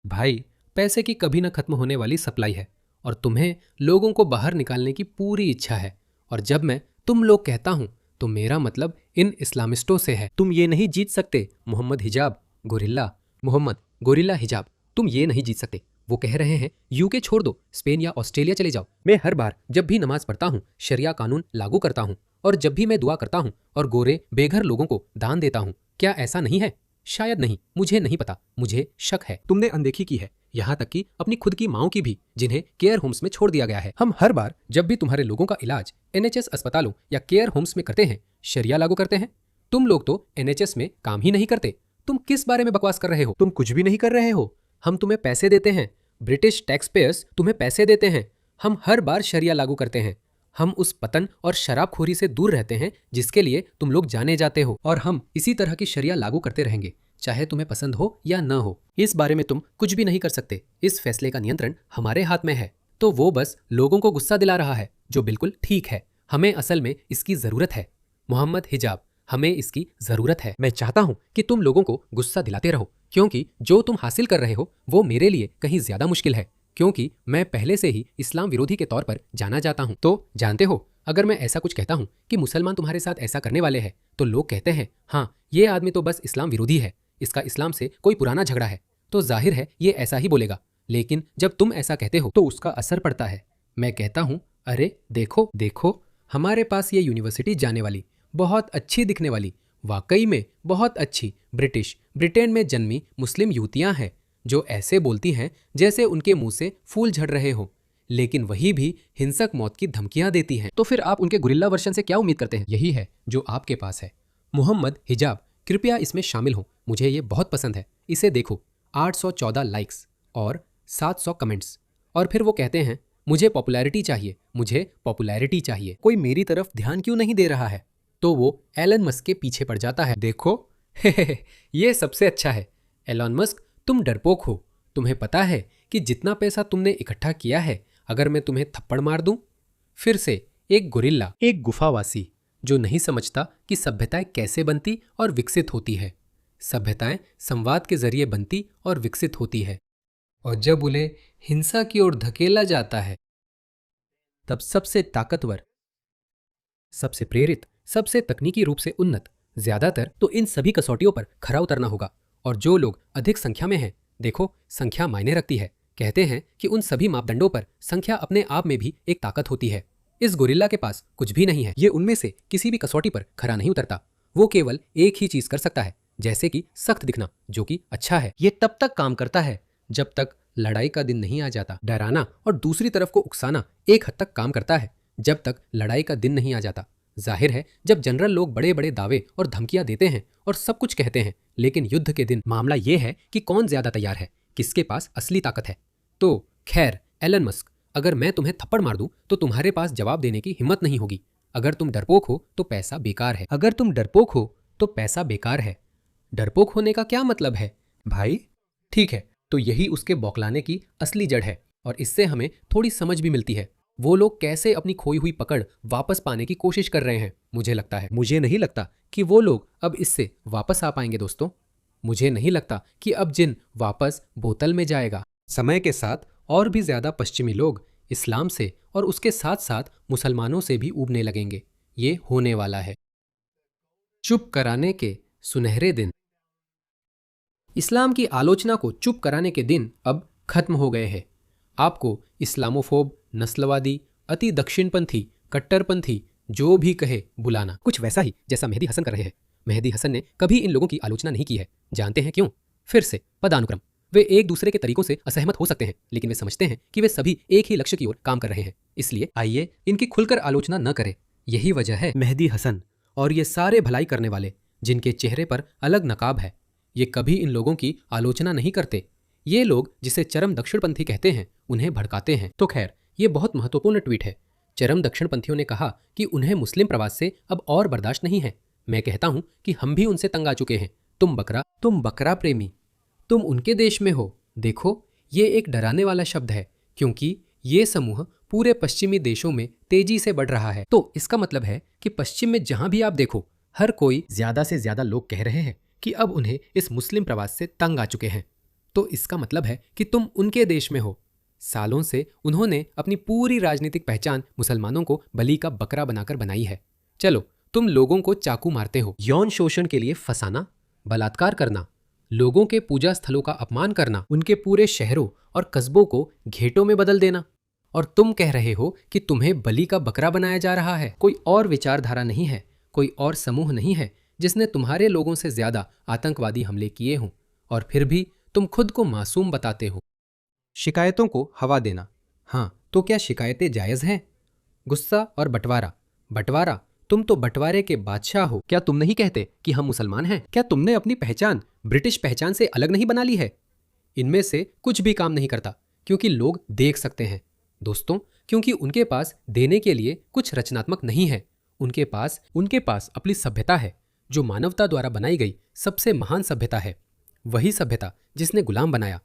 भाई, पैसे की कभी न खत्म होने वाली सप्लाई है और तुम्हें लोगों को बाहर निकालने की पूरी इच्छा है। और जब मैं तुम लोग कहता हूं तो मेरा मतलब इन इस्लामिस्टों से है। तुम ये नहीं जीत सकते मोहम्मद हिजाब, गोरिल्ला। मोहम्मद गोरिल्ला हिजाब, तुम ये नहीं जीत सकते। वो कह रहे हैं यूके छोड़ दो, स्पेन या ऑस्ट्रेलिया चले जाओ। मैं हर बार जब भी नमाज पढ़ता हूँ शरिया कानून लागू करता हूँ, और जब भी मैं दुआ करता हूँ और गोरे बेघर लोगों को दान देता हूँ, क्या ऐसा नहीं है? शायद नहीं, मुझे नहीं पता, मुझे शक है। तुमने अनदेखी की है, यहाँ तक कि अपनी खुद की माओं की भी, जिन्हें केयर होम्स में छोड़ दिया गया है। हम हर बार जब भी तुम्हारे लोगों का इलाज NHS अस्पतालों या केयर होम्स में करते हैं, शरिया लागू करते हैं। तुम लोग तो NHS में काम ही नहीं करते। तुम किस बारे में बकवास कर रहे हो? तुम कुछ भी नहीं कर रहे हो। हम तुम्हें पैसे देते हैं, ब्रिटिश टैक्स पेयर्स तुम्हें पैसे देते हैं। हम हर बार शरिया लागू करते हैं। हम उस पतन और शराबखोरी से दूर रहते हैं जिसके लिए तुम लोग जाने जाते हो, और हम इसी तरह की शरिया लागू करते रहेंगे, चाहे तुम्हें पसंद हो या न हो। इस बारे में तुम कुछ भी नहीं कर सकते। इस फैसले का नियंत्रण हमारे हाथ में है। तो वो बस लोगों को गुस्सा दिला रहा है, जो बिल्कुल ठीक है। हमें असल में इसकी जरूरत है मोहम्मद हिजाब, हमें इसकी जरूरत है। मैं चाहता हूं कि तुम लोगों को गुस्सा दिलाते रहो, क्योंकि जो तुम हासिल कर रहे हो वो मेरे लिए कहीं ज्यादा मुश्किल है, क्योंकि मैं पहले से ही इस्लाम विरोधी के तौर पर जाना जाता हूं। तो जानते हो, अगर मैं ऐसा कुछ कहता हूं कि मुसलमान तुम्हारे साथ ऐसा करने वाले हैं, तो लोग कहते हैं हाँ, ये आदमी तो बस इस्लाम विरोधी है, इसका इस्लाम से कोई पुराना झगड़ा है, तो जाहिर है ये ऐसा ही बोलेगा। लेकिन जब तुम ऐसा कहते हो तो उसका असर पड़ता है। मैं कहता हूं, अरे देखो देखो, हमारे पास ये यूनिवर्सिटी जाने वाली, बहुत अच्छी दिखने वाली, वाकई में बहुत अच्छी ब्रिटेन में जन्मी मुस्लिम युवतियां हैं जो ऐसे बोलती हैं जैसे उनके मुंह से फूल झड़ रहे हो, लेकिन वही भी हिंसक मौत की धमकियां देती हैं। तो फिर आप उनके गुरिल्ला वर्शन से क्या उम्मीद करते हैं? यही है जो आपके पास है। मोहम्मद हिजाब, कृपया इसमें शामिल हो, मुझे ये बहुत पसंद है। इसे देखो, 814 लाइक्स और 700 कमेंट्स। और फिर वो कहते हैं मुझे पॉपुलैरिटी चाहिए, मुझे पॉपुलैरिटी चाहिए। कोई मेरी तरफ ध्यान क्यों नहीं दे रहा है? तो वो एलन मस्क के पीछे पड़ जाता है। देखो ये सबसे अच्छा है। एलन मस्क, तुम डरपोक हो। तुम्हें पता है कि जितना पैसा तुमने इकट्ठा किया है, अगर मैं तुम्हें थप्पड़ मार दूं? फिर से एक गोरिल्ला, एक गुफावासी जो नहीं समझता कि सभ्यताएं कैसे बनती और विकसित होती है। सभ्यताएं संवाद के जरिए बनती और विकसित होती है, और जब उन्हें हिंसा की ओर धकेला जाता है, तब सबसे ताकतवर, सबसे प्रेरित, सबसे तकनीकी रूप से उन्नत, ज्यादातर तो इन सभी कसौटियों पर खरा उतरना होगा। और जो लोग अधिक संख्या में हैं, देखो संख्या मायने रखती है। कहते हैं कि उन सभी मापदंडों पर संख्या अपने आप में भी एक ताकत होती है। इस गोरिल्ला के पास कुछ भी नहीं है। ये उनमें से किसी भी कसौटी पर खरा नहीं उतरता। वो केवल एक ही चीज कर सकता है, जैसे कि सख्त दिखना, जो कि अच्छा है। ये तब तक काम करता है जब तक लड़ाई का दिन नहीं आ जाता। डराना और दूसरी तरफ को उकसाना एक हद तक काम करता है जब तक लड़ाई का दिन नहीं आ जाता। जाहिर है, जब जनरल लोग बड़े बड़े दावे और धमकियां देते हैं और सब कुछ कहते हैं, लेकिन युद्ध के दिन मामला यह है कि कौन ज्यादा तैयार है, किसके पास असली ताकत है। तो खैर, एलन मस्क, अगर मैं तुम्हें थप्पड़ मार दूं तो तुम्हारे पास जवाब देने की हिम्मत नहीं होगी। अगर तुम डरपोक हो तो पैसा बेकार है। अगर तुम डरपोक हो तो पैसा बेकार है। डरपोक होने का क्या मतलब है भाई? ठीक है, तो यही उसके बौखलाने की असली जड़ है, और इससे हमें थोड़ी समझ भी मिलती है वो लोग कैसे अपनी खोई हुई पकड़ वापस पाने की कोशिश कर रहे हैं। मुझे नहीं लगता कि वो लोग अब इससे वापस आ पाएंगे दोस्तों। मुझे नहीं लगता कि अब जिन वापस बोतल में जाएगा। समय के साथ और भी ज्यादा पश्चिमी लोग इस्लाम से और उसके साथ साथ मुसलमानों से भी ऊबने लगेंगे। ये होने वाला है। चुप कराने के सुनहरे दिन। इस्लाम की आलोचना को चुप कराने के दिन अब खत्म हो गए हैं। आपको इस्लामोफोब, नस्लवादी, अति दक्षिणपंथी, कट्टरपंथी जो भी कहे बुलाना। कुछ वैसा ही जैसा मेहदी हसन कर रहे हैं। मेहदी हसन ने कभी इन लोगों की आलोचना नहीं की है। जानते हैं क्यों? फिर से पदानुक्रम। वे एक दूसरे के तरीकों से असहमत हो सकते हैं, लेकिन वे समझते हैं कि वे सभी एक ही लक्ष्य की ओर काम कर रहे हैं। इसलिए आइए इनकी खुलकर आलोचना न करें। यही वजह है मेहदी हसन और ये सारे भलाई करने वाले जिनके चेहरे पर अलग नकाब है, ये कभी इन लोगों की आलोचना नहीं करते। ये लोग जिसे चरम दक्षिणपंथी कहते हैं उन्हें भड़काते हैं। तो खैर, ये बहुत महत्वपूर्ण ट्वीट है। चरम दक्षिणपंथियों ने कहा कि उन्हें मुस्लिम प्रवास से अब और बर्दाश्त नहीं है। मैं कहता हूं कि हम भी उनसे तंग आ चुके हैं। तुम बकरा प्रेमी, तुम उनके देश में हो। देखो, ये एक डराने वाला शब्द है, क्योंकि ये समूह पूरे पश्चिमी देशों में तेजी से बढ़ रहा है। तो इसका मतलब है कि पश्चिम में जहां भी आप देखो, हर कोई ज्यादा से ज्यादा लोग कह रहे हैं कि अब उन्हें इस मुस्लिम प्रवास से तंग आ चुके हैं। तो इसका मतलब है कि तुम उनके देश में हो। सालों से उन्होंने अपनी पूरी राजनीतिक पहचान मुसलमानों को बलि का बकरा बनाकर बनाई है। चलो, तुम लोगों को चाकू मारते हो, यौन शोषण के लिए फंसाना, बलात्कार करना, लोगों के पूजा स्थलों का अपमान करना, उनके पूरे शहरों और कस्बों को घेटों में बदल देना, और तुम कह रहे हो कि तुम्हें बलि का बकरा बनाया जा रहा है। कोई और विचारधारा नहीं है, कोई और समूह नहीं है जिसने तुम्हारे लोगों से ज्यादा आतंकवादी हमले किए हों, और फिर भी तुम खुद को मासूम बताते हो। शिकायतों को हवा देना। हाँ, तो क्या शिकायतें जायज़ हैं? गुस्सा और बंटवारा, तुम तो बंटवारे के बादशाह हो। क्या तुम नहीं कहते कि हम मुसलमान हैं? क्या तुमने अपनी पहचान ब्रिटिश पहचान से अलग नहीं बना ली है? इनमें से कुछ भी काम नहीं करता, क्योंकि लोग देख सकते हैं। दोस्तों, क्योंकि उनके पास देने के लिए कुछ रचनात्मक नहीं है। उनके पास अपनी सभ्यता है, जो मानवता द्वारा बनाई गई सबसे महान सभ्यता है। वही सभ्यता जिसने गुलाम बनाया।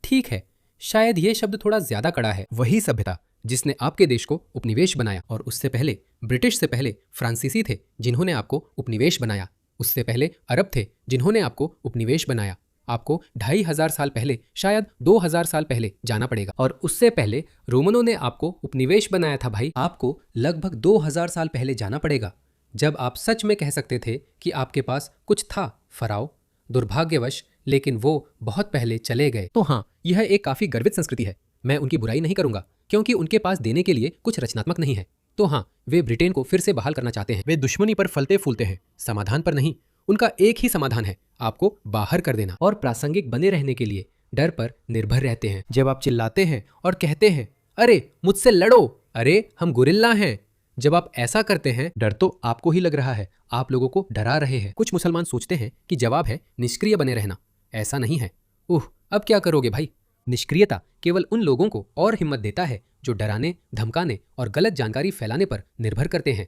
ठीक है, शायद यह शब्द थोड़ा ज्यादा कड़ा है। वही सभ्यता जिसने आपके देश को उपनिवेश बनाया, और उससे पहले ब्रिटिश से पहले फ्रांसीसी थे जिन्होंने आपको उपनिवेश बनाया। उससे पहले अरब थे जिन्होंने आपको उपनिवेश बनाया। आपको 2500 साल पहले, शायद 2000 साल पहले जाना पड़ेगा, और उससे पहले रोमनों ने आपको उपनिवेश बनाया था। भाई, आपको लगभग 2000 साल पहले जाना पड़ेगा, जब आप सच में कह सकते थे कि आपके पास कुछ था। फराओ, दुर्भाग्यवश, लेकिन वो बहुत पहले चले गए। तो हाँ, यह एक काफी गर्वित संस्कृति है। मैं उनकी बुराई नहीं करूंगा, क्योंकि उनके पास देने के लिए कुछ रचनात्मक नहीं है। तो हाँ, वे ब्रिटेन को फिर से बहाल करना चाहते हैं। वे दुश्मनी पर फलते फूलते हैं, समाधान पर नहीं। उनका एक ही समाधान है, आपको बाहर कर देना, और प्रासंगिक बने रहने के लिए डर पर निर्भर रहते हैं। जब आप चिल्लाते हैं और कहते हैं, अरे मुझसे लड़ो, अरे हम गुरिल्ला हैं, जब आप ऐसा करते हैं, डर तो आपको ही लग रहा है, आप लोगों को डरा रहे हैं। कुछ मुसलमान सोचते हैं कि जवाब है निष्क्रिय बने रहना। ऐसा नहीं है। अब क्या करोगे भाई? निष्क्रियता केवल उन लोगों को और हिम्मत देता है जो डराने, धमकाने और गलत जानकारी फैलाने पर निर्भर करते हैं।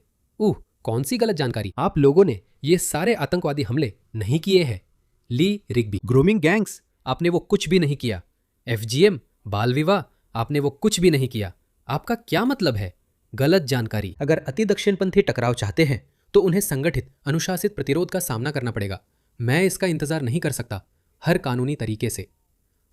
कौन सी गलत जानकारी? आप लोगों ने ये सारे आतंकवादी हमले नहीं किए हैं। ली रिग्बी, ग्रूमिंग गैंग्स, आपने वो कुछ भी नहीं किया। FGM, बाल विवाह, आपने वो कुछ भी नहीं किया। आपका क्या मतलब है? गलत जानकारी। अगर अति दक्षिणपंथी टकराव चाहते हैं तो उन्हें संगठित, अनुशासित प्रतिरोध का सामना करना पड़ेगा। मैं इसका इंतजार नहीं कर सकता। हर कानूनी तरीके से।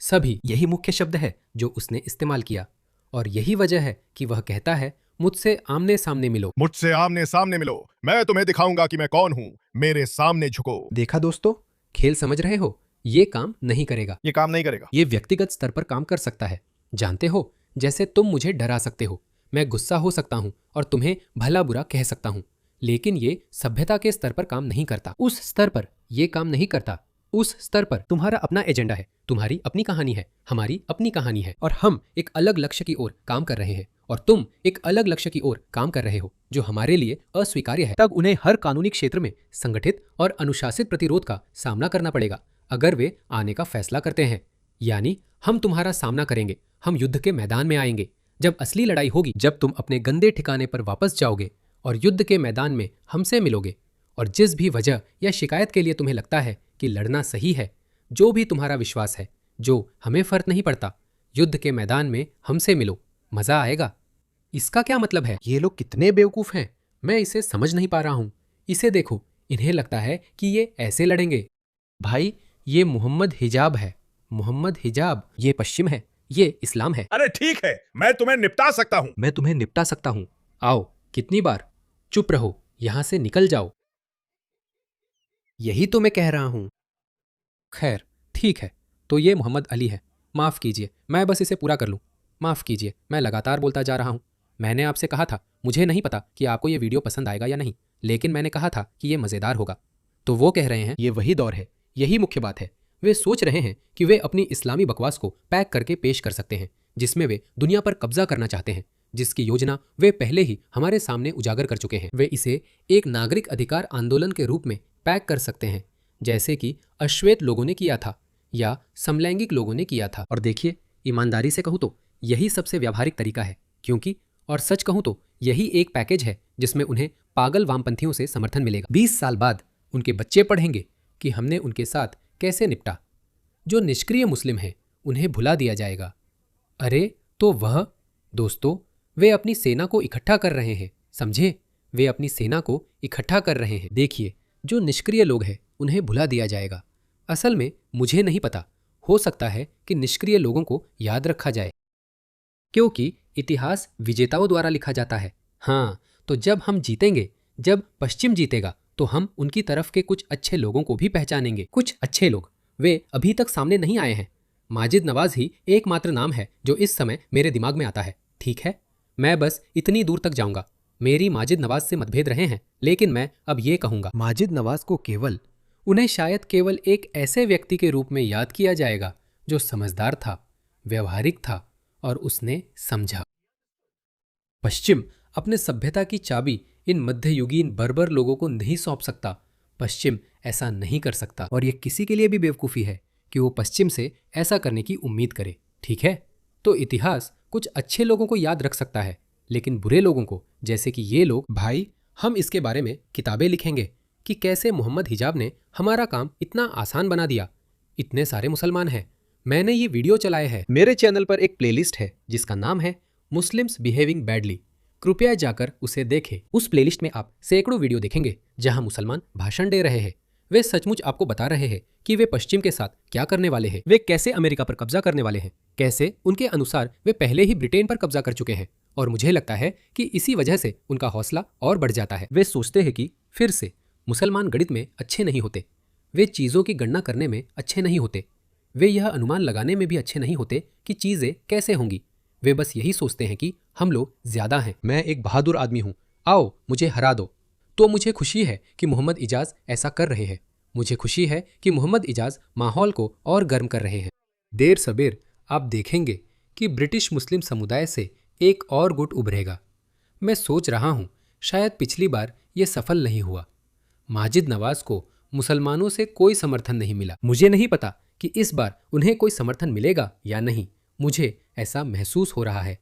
सभी, यही मुख्य शब्द है जो उसने इस्तेमाल किया, और यही वजह है कि वह कहता है, मुझसे आमने सामने मिलो। मुझसे आमने सामने मिलो, मैं तुम्हें दिखाऊंगा कि मैं कौन हूं, मेरे सामने झुको। देखा दोस्तों, खेल समझ रहे हो? ये काम नहीं करेगा। ये काम नहीं करेगा। ये व्यक्तिगत स्तर पर काम कर सकता है। जानते हो, जैसे तुम मुझे डरा सकते हो, मैं गुस्सा हो सकता हूं और तुम्हें भला बुरा कह सकता हूं, लेकिन ये सभ्यता के स्तर पर काम नहीं करता। उस स्तर पर ये काम नहीं करता। उस स्तर पर तुम्हारा अपना एजेंडा है, तुम्हारी अपनी कहानी है, हमारी अपनी कहानी है, और हम एक अलग लक्ष्य की ओर काम कर रहे हैं, और तुम एक अलग लक्ष्य की ओर काम कर रहे हो जो हमारे लिए अस्वीकार्य है। तब उन्हें हर कानूनी क्षेत्र में संगठित और अनुशासित प्रतिरोध का सामना करना पड़ेगा अगर वे आने का फैसला करते हैं। यानी हम तुम्हारा सामना करेंगे, हम युद्ध के मैदान में आएंगे। जब असली लड़ाई होगी, जब तुम अपने गंदे ठिकाने पर वापस जाओगे और युद्ध के मैदान में हमसे मिलोगे, और जिस भी वजह या शिकायत के लिए तुम्हें लगता है कि लड़ना सही है, जो भी तुम्हारा विश्वास है, जो हमें फर्क नहीं पड़ता, युद्ध के मैदान में हमसे मिलो, मजा आएगा। इसका क्या मतलब है? ये लोग कितने बेवकूफ हैं, मैं इसे समझ नहीं पा रहा हूं। इसे देखो, इन्हें लगता है कि ये ऐसे लड़ेंगे। भाई, ये मोहम्मद हिजाब है। मोहम्मद हिजाब, ये पश्चिम है, ये इस्लाम है। अरे ठीक है, मैं तुम्हें निपटा सकता हूं। मैं तुम्हें निपटा सकता हूं। आओ, कितनी बार? चुप रहो, यहां से निकल जाओ। यही तो मैं कह रहा हूं। खैर, ठीक है, तो ये मोहम्मद अली है। माफ़ कीजिए, मैं बस इसे पूरा कर लूँ। माफ़ कीजिए, मैं लगातार बोलता जा रहा हूँ। मैंने आपसे कहा था, मुझे नहीं पता कि आपको ये वीडियो पसंद आएगा या नहीं, लेकिन मैंने कहा था कि ये मज़ेदार होगा। तो वो कह रहे हैं ये वही दौर है, यही मुख्य बात है। वे सोच रहे हैं कि वे अपनी इस्लामी बकवास को पैक करके पेश कर सकते हैं, जिसमें वे दुनिया पर कब्जा करना चाहते हैं, जिसकी योजना वे पहले ही हमारे सामने उजागर कर चुके हैं। वे इसे एक नागरिक अधिकार आंदोलन के रूप में पैक कर सकते हैं, जैसे कि अश्वेत लोगों ने किया था या समलैंगिक लोगों ने किया था। और देखिए, ईमानदारी से कहूँ तो यही सबसे व्यावहारिक तरीका है, क्योंकि और सच कहूँ तो यही एक पैकेज है जिसमें उन्हें पागल वामपंथियों से समर्थन मिलेगा। 20 साल बाद उनके बच्चे पढ़ेंगे कि हमने उनके साथ कैसे निपटा। जो निष्क्रिय मुस्लिम हैं उन्हें भुला दिया जाएगा। अरे तो वह, दोस्तों, वे अपनी सेना को इकट्ठा कर रहे हैं, समझे? वे अपनी सेना को इकट्ठा कर रहे हैं। देखिए, जो निष्क्रिय लोग हैं उन्हें भुला दिया जाएगा। असल में मुझे नहीं पता, हो सकता है कि निष्क्रिय लोगों को याद रखा जाए, क्योंकि इतिहास विजेताओं द्वारा लिखा जाता है। हाँ, तो जब हम जीतेंगे, जब पश्चिम जीतेगा, तो हम उनकी तरफ के कुछ अच्छे लोगों को भी पहचानेंगे। कुछ अच्छे लोग, वे अभी तक सामने नहीं आए हैं। माजिद नवाज ही एकमात्र नाम है जो इस समय मेरे दिमाग में आता है। ठीक है, मैं बस इतनी दूर तक जाऊंगा। मेरी माजिद नवाज से मतभेद रहे हैं, लेकिन मैं अब ये कहूंगा, माजिद नवाज को उन्हें शायद केवल एक ऐसे व्यक्ति के रूप में याद किया जाएगा जो समझदार था, व्यवहारिक था और उसने समझा। पश्चिम अपने सभ्यता की चाबी इन मध्ययुगीन बर्बर लोगों को नहीं सौंप सकता। पश्चिम ऐसा नहीं कर सकता, और ये किसी के लिए भी बेवकूफ़ी है कि वो पश्चिम से ऐसा करने की उम्मीद करे। ठीक है, तो इतिहास कुछ अच्छे लोगों को याद रख सकता है, लेकिन बुरे लोगों को, जैसे कि ये लोग, भाई, हम इसके बारे में किताबें लिखेंगे कि कैसे मोहम्मद हिजाब ने हमारा काम इतना आसान बना दिया। इतने सारे मुसलमान हैं, मैंने ये वीडियो चलाए हैं। मेरे चैनल पर एक प्लेलिस्ट है जिसका नाम है मुस्लिम्स बिहेविंग बैडली। कृपया जाकर उसे देखें। उस प्लेलिस्ट में आप सैकड़ों वीडियो देखेंगे जहां मुसलमान भाषण दे रहे हैं। वे सचमुच आपको बता रहे हैं कि वे पश्चिम के साथ क्या करने वाले हैं, वे कैसे अमेरिका पर कब्जा करने वाले हैं, कैसे उनके अनुसार वे पहले ही ब्रिटेन पर कब्जा कर चुके हैं। और मुझे लगता है कि इसी वजह से उनका हौसला और बढ़ जाता है। वे सोचते हैं कि फिर से मुसलमान गणित में अच्छे नहीं होते, वे चीज़ों की गणना करने में अच्छे नहीं होते, वे यह अनुमान लगाने में भी अच्छे नहीं होते कि चीज़ें कैसे होंगी। वे बस यही सोचते हैं कि हम लोग ज़्यादा हैं, मैं एक बहादुर आदमी हूँ, आओ मुझे हरा दो। तो मुझे खुशी है कि मोहम्मद इजाज़ ऐसा कर रहे हैं। मुझे खुशी है कि मोहम्मद इजाज़ माहौल को और गर्म कर रहे हैं। देर सबेर आप देखेंगे कि ब्रिटिश मुस्लिम समुदाय से एक और गुट उभरेगा। मैं सोच रहा हूँ शायद पिछली बार यह सफल नहीं हुआ। माजिद नवाज को मुसलमानों से कोई समर्थन नहीं मिला। मुझे नहीं पता कि इस बार उन्हें कोई समर्थन मिलेगा या नहीं, मुझे ऐसा महसूस हो रहा है।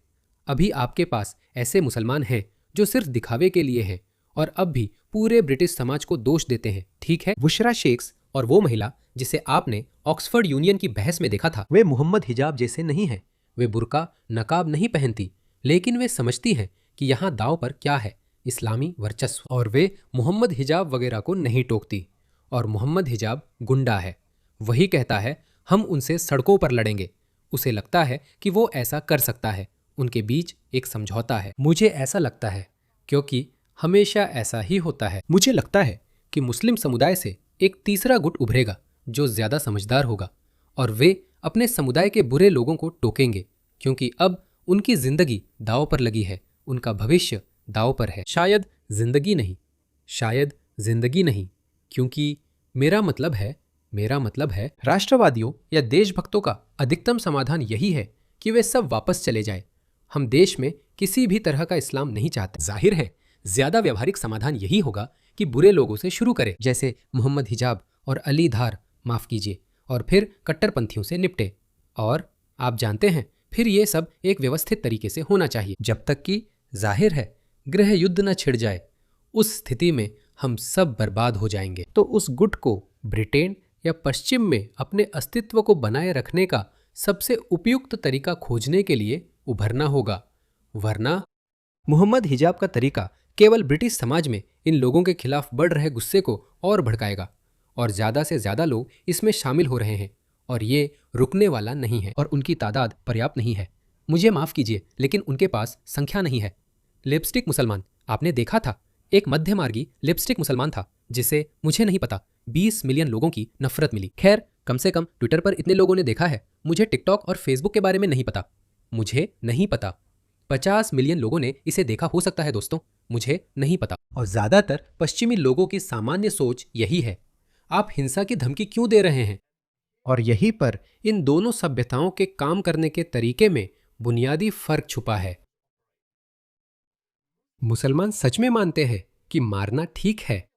अभी आपके पास ऐसे मुसलमान हैं जो सिर्फ दिखावे के लिए हैं और अब भी पूरे ब्रिटिश समाज को दोष देते हैं। ठीक है, बुशरा शेख्स और वो महिला जिसे आपने ऑक्सफोर्ड यूनियन की बहस में देखा था, वे मोहम्मद हिजाब जैसे नहीं हैं। वे बुर्का नकाब नहीं पहनती, लेकिन वे समझती हैं कि यहाँ दांव पर क्या है, इस्लामी वर्चस्व। और वे मोहम्मद हिजाब वगैरह को नहीं टोकती। और मोहम्मद हिजाब गुंडा है, वही कहता है हम उनसे सड़कों पर लड़ेंगे। उसे लगता है कि वो ऐसा कर सकता है। उनके बीच एक समझौता है। मुझे ऐसा लगता है, क्योंकि हमेशा ऐसा ही होता है। मुझे लगता है कि मुस्लिम समुदाय से एक तीसरा गुट उभरेगा जो ज़्यादा समझदार होगा, और वे अपने समुदाय के बुरे लोगों को टोकेंगे, क्योंकि अब उनकी जिंदगी दांव पर लगी है, उनका भविष्य दांव पर है। शायद जिंदगी नहीं, क्योंकि मेरा मतलब है राष्ट्रवादियों या देशभक्तों का अधिकतम समाधान यही है कि वे सब वापस चले जाएं। हम देश में किसी भी तरह का इस्लाम नहीं चाहते। जाहिर है ज्यादा व्यवहारिक समाधान यही होगा कि बुरे लोगों से शुरू करें, जैसे मोहम्मद हिजाब और अली धार, माफ कीजिए, और फिर कट्टरपंथियों से निपटे। और आप जानते हैं, फिर ये सब एक व्यवस्थित तरीके से होना चाहिए, जब तक कि जाहिर है गृह युद्ध न छिड़ जाए। उस स्थिति में हम सब बर्बाद हो जाएंगे। तो उस गुट को ब्रिटेन या पश्चिम में अपने अस्तित्व को बनाए रखने का सबसे उपयुक्त तरीका खोजने के लिए उभरना होगा, वरना मोहम्मद हिजाब का तरीका केवल ब्रिटिश समाज में इन लोगों के खिलाफ बढ़ रहे गुस्से को और भड़काएगा, और ज़्यादा से ज़्यादा लोग इसमें शामिल हो रहे हैं, और ये रुकने वाला नहीं है, और उनकी तादाद पर्याप्त नहीं है। मुझे माफ़ कीजिए, लेकिन उनके पास संख्या नहीं है। लिपस्टिक मुसलमान, आपने देखा था एक मध्यमार्गी लिपस्टिक मुसलमान था जिसे मुझे नहीं पता 20 मिलियन लोगों की नफरत मिली। खैर, कम से कम ट्विटर पर इतने लोगों ने देखा है। मुझे टिकटॉक और फेसबुक के बारे में नहीं पता। मुझे नहीं पता। 50 मिलियन लोगों ने इसे देखा हो सकता है दोस्तों, मुझे नहीं पता। और ज्यादातर पश्चिमी लोगों की सामान्य सोच यही है, आप हिंसा की धमकी क्यों दे रहे हैं? और यहीं पर इन दोनों सभ्यताओं के काम करने के तरीके में बुनियादी फर्क छुपा है। मुसलमान सच में मानते हैं कि मारना ठीक है।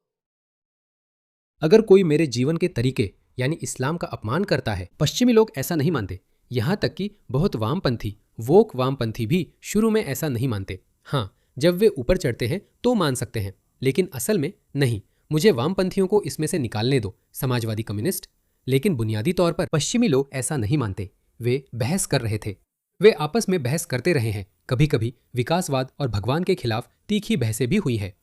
अगर कोई मेरे जीवन के तरीके यानी इस्लाम का अपमान करता है, पश्चिमी लोग ऐसा नहीं मानते। यहां तक कि बहुत वामपंथी, वोक वामपंथी भी शुरू में ऐसा नहीं मानते। हाँ, जब वे ऊपर चढ़ते हैं तो मान सकते हैं, लेकिन असल में नहीं। मुझे वामपंथियों को इसमें से निकालने दो, समाजवादी, कम्युनिस्ट। लेकिन बुनियादी तौर पर पश्चिमी लोग ऐसा नहीं मानते। वे बहस कर रहे थे। वे आपस में बहस करते रहे हैं। कभी कभी विकासवाद और भगवान के खिलाफ तीखी बहसें भी हुई है।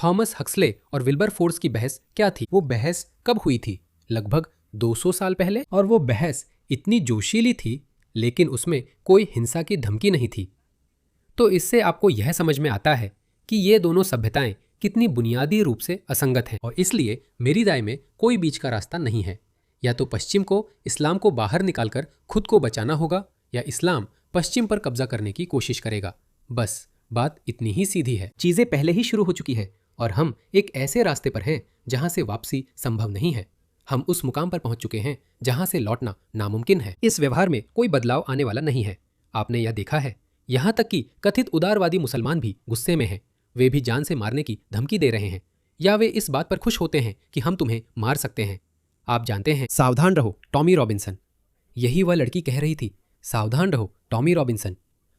थॉमस हक्सले और विल्बर फोर्स की बहस क्या थी? वो बहस कब हुई थी? लगभग 200 साल पहले। और वो बहस इतनी जोशीली थी, लेकिन उसमें कोई हिंसा की धमकी नहीं थी। तो इससे आपको यह समझ में आता है कि ये दोनों सभ्यताएं कितनी बुनियादी रूप से असंगत हैं। और इसलिए मेरी राय में कोई बीच का रास्ता नहीं है। या तो पश्चिम को इस्लाम को बाहर निकालकर खुद को बचाना होगा, या इस्लाम पश्चिम पर कब्जा करने की कोशिश करेगा। बस बात इतनी ही सीधी है। चीजें पहले ही शुरू हो चुकी है और हम एक ऐसे रास्ते पर हैं जहां से वापसी संभव नहीं है। हम उस मुकाम पर पहुंच चुके हैं जहां से लौटना नामुमकिन है। इस व्यवहार में कोई बदलाव आने वाला नहीं है। आपने यह देखा है, यहां तक कि कथित उदारवादी मुसलमान भी गुस्से में हैं। वे भी जान से मारने की धमकी दे रहे हैं, या वे इस बात पर खुश होते हैं कि हम तुम्हें मार सकते हैं। आप जानते हैं, सावधान रहो टॉमी रॉबिन्सन। यही वह लड़की कह रही थी, सावधान रहो टॉमी रॉबिन्सन।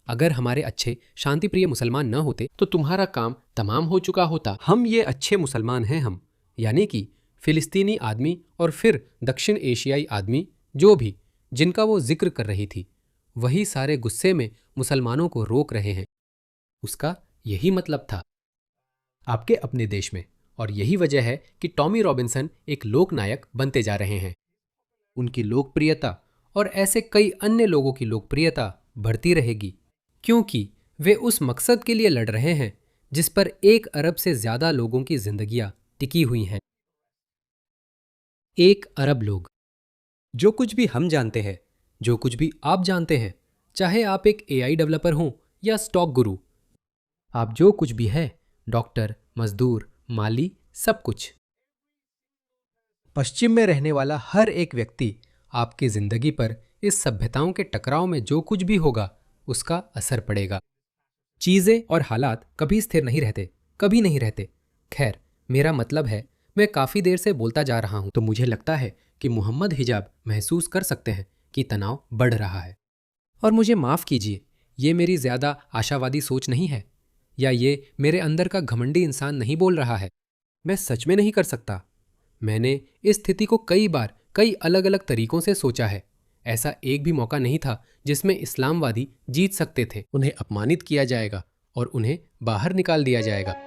अगर हमारे अच्छे शांतिप्रिय मुसलमान न होते तो तुम्हारा काम तमाम हो चुका होता। हम ये अच्छे मुसलमान हैं, हम यानी कि फिलिस्तीनी आदमी और फिर दक्षिण एशियाई आदमी, जो भी जिनका वो जिक्र कर रही थी, वही सारे गुस्से में मुसलमानों को रोक रहे हैं। उसका यही मतलब था आपके अपने देश में। और यही वजह है कि टॉमी रॉबिन्सन एक लोकनायक बनते जा रहे हैं। उनकी लोकप्रियता और ऐसे कई अन्य लोगों की लोकप्रियता बढ़ती रहेगी, क्योंकि वे उस मकसद के लिए लड़ रहे हैं जिस पर 1 अरब से ज्यादा लोगों की जिंदगियां टिकी हुई हैं। 1 अरब लोग। जो कुछ भी हम जानते हैं, जो कुछ भी आप जानते हैं, चाहे आप एक AI डेवलपर हों या स्टॉक गुरु, आप जो कुछ भी है, डॉक्टर, मजदूर, माली, सब कुछ। पश्चिम में रहने वाला हर एक व्यक्ति आपकी जिंदगी पर इस सभ्यताओं के टकराव में जो कुछ भी होगा उसका असर पड़ेगा। चीजें और हालात कभी स्थिर नहीं रहते, कभी नहीं रहते। खैर, मेरा मतलब है, मैं काफी देर से बोलता जा रहा हूं, तो मुझे लगता है कि मोहम्मद हिजाब महसूस कर सकते हैं कि तनाव बढ़ रहा है। और मुझे माफ कीजिए, ये मेरी ज्यादा आशावादी सोच नहीं है, या ये मेरे अंदर का घमंडी इंसान नहीं बोल रहा है। मैं सच में नहीं कर सकता। मैंने इस स्थिति को कई बार कई अलग अलग तरीकों से सोचा है। ऐसा एक भी मौका नहीं था जिसमें इस्लामवादी जीत सकते थे। उन्हें अपमानित किया जाएगा और उन्हें बाहर निकाल दिया जाएगा।